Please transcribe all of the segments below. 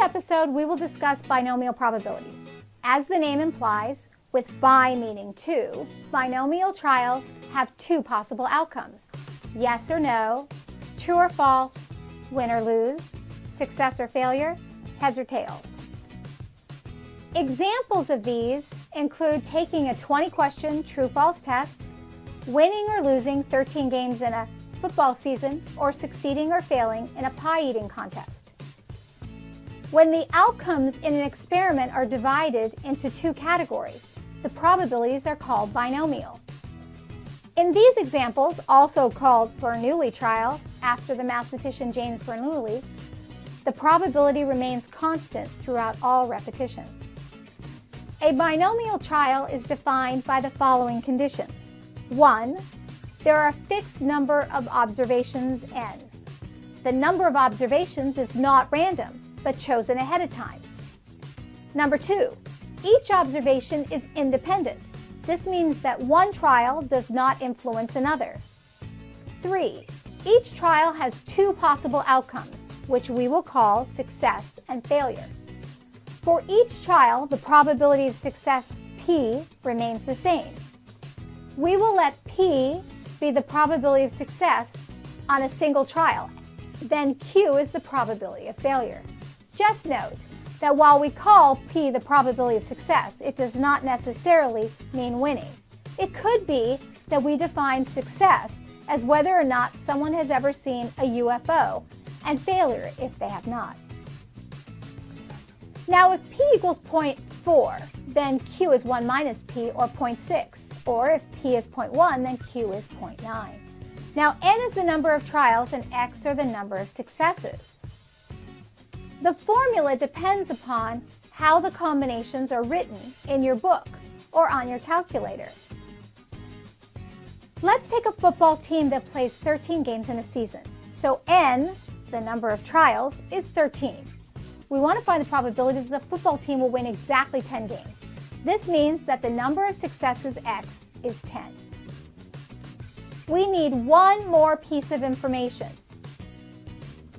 episode, we will discuss binomial probabilities. As the name implies, with bi meaning two, binomial trials have two possible outcomes: yes or no, true or false, win or lose, success or failure, heads or tails. Examples of these include taking a 20-question true-false test, winning or losing 13 games in a football season, or succeeding or failing in a pie eating contest. When the outcomes in an experiment are divided into two categories, the probabilities are called binomial. In these examples, also called Bernoulli trials, after the mathematician James Bernoulli, the probability remains constant throughout all repetitions. A binomial trial is defined by the following conditions. 1. There are a fixed number of observations n. The number of observations is not random, but chosen ahead of time. Number 2. Each observation is independent. This means that one trial does not influence another. 3. Each trial has two possible outcomes, which we will call success and failure. For each trial, the probability of success p remains the same. We will let p be the probability of success on a single trial. Then q is the probability of failure. Just note that while we call p the probability of success, it does not necessarily mean winning. It could be that we define success as whether or not someone has ever seen a UFO, and failure if they have not. Now, if p equals 0.4, then q is 1 minus p, or 0.6. Or if p is 0.1, then q is 0.9. Now, n is the number of trials and x are the number of successes. The formula depends upon how the combinations are written in your book or on your calculator. Let's take a football team that plays 13 games in a season. So n, the number of trials, is 13. We want to find the probability that the football team will win exactly 10 games. This means that the number of successes x is 10. We need one more piece of information,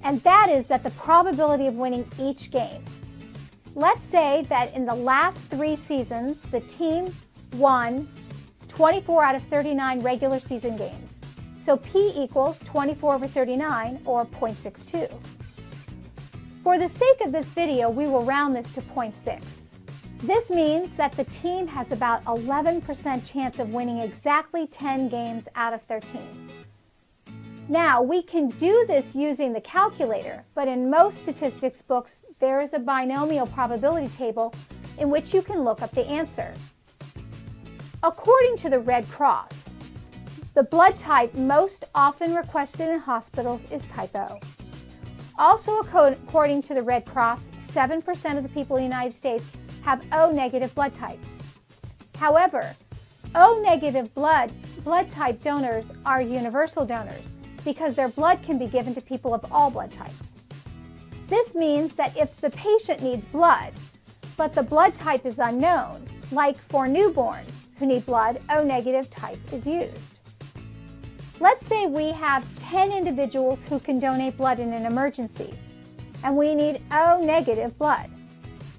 and that is that the probability of winning each game. Let's say that in the last 3 seasons, the team won 24 out of 39 regular season games. So p equals 24 over 39, or 0.62. For the sake of this video, we will round this to 0.6. This means that the team has about 11% chance of winning exactly 10 games out of 13. Now, we can do this using the calculator, but in most statistics books, there is a binomial probability table in which you can look up the answer. According to the Red Cross, the blood type most often requested in hospitals is type O. Also, according to the Red Cross, 7% of the people in the United States have O-negative blood type. However, O-negative blood type donors are universal donors because their blood can be given to people of all blood types. This means that if the patient needs blood, but the blood type is unknown, like for newborns who need blood, O-negative type is used. Let's say we have 10 individuals who can donate blood in an emergency, and we need O-negative blood.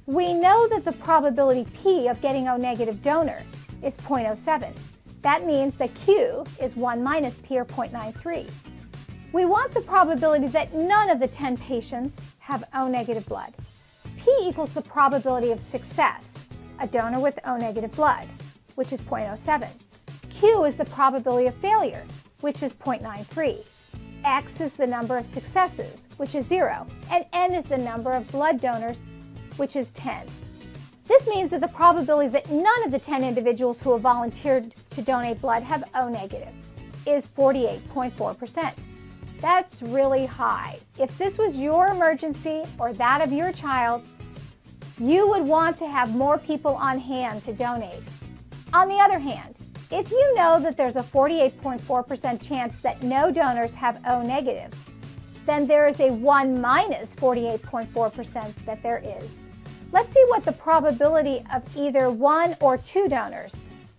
We know that the probability P of getting O-negative donor is 0.07. That means that Q is 1 minus P, or 0.93. We want the probability that none of the 10 patients have O-negative blood. P equals the probability of success, a donor with O-negative blood, which is 0.07. Q is the probability of failure, which is 0.93. X is the number of successes, which is 0. And N is the number of blood donors, which is 10. This means that the probability that none of the 10 individuals who have volunteered to donate blood have O-negative is 48.4%. That's really high. If this was your emergency or that of your child, you would want to have more people on hand to donate. On the other hand, if you know that there's a 48.4% chance that no donors have O-negative, then there is a 1 minus 48.4% that there is. Let's see what the probability of either 1 or 2 donors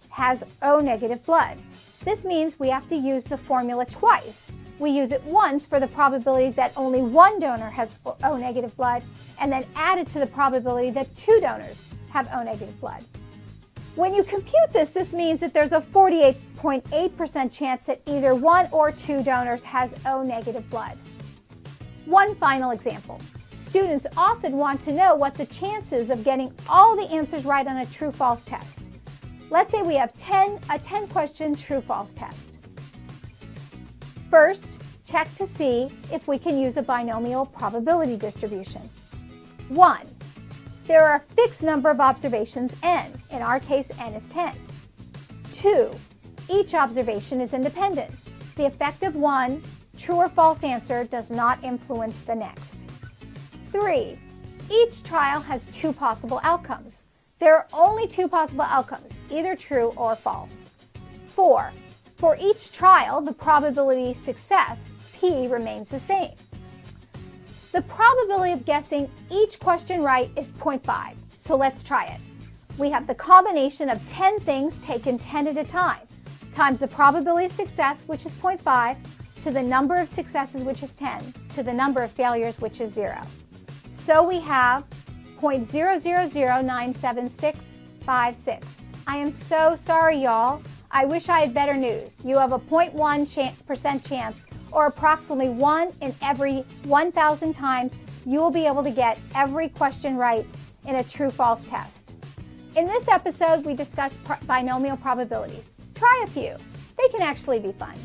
has O-negative blood. This means we have to use the formula twice. We use it once for the probability that only one donor has O negative blood, and then add it to the probability that 2 donors have O negative blood. When you compute this, this means that there's a 48.8% chance that either 1 or 2 donors has O negative blood. One final example. Students often want to know what the chances of getting all the answers right on a true-false test. Let's say we have a 10-question true-false test. First, check to see if we can use a binomial probability distribution. 1. There are a fixed number of observations, n. In our case, n is 10. 2. Each observation is independent. The effect of one true or false answer does not influence the next. 3. Each trial has 2 possible outcomes. There are only 2 possible outcomes, either true or false. 4. For each trial, the probability success, p, remains the same. The probability of guessing each question right is 0.5, so let's try it. We have the combination of 10 things taken 10 at a time, times the probability of success, which is 0.5, to the number of successes, which is 10, to the number of failures, which is 0. So we have 0.000097656. I am so sorry, y'all. I wish I had better news. You have a 0.1% chance, or approximately 1 in every 1,000 times you will be able to get every question right in a true-false test. In this episode, we discussed binomial probabilities. Try a few. They can actually be fun.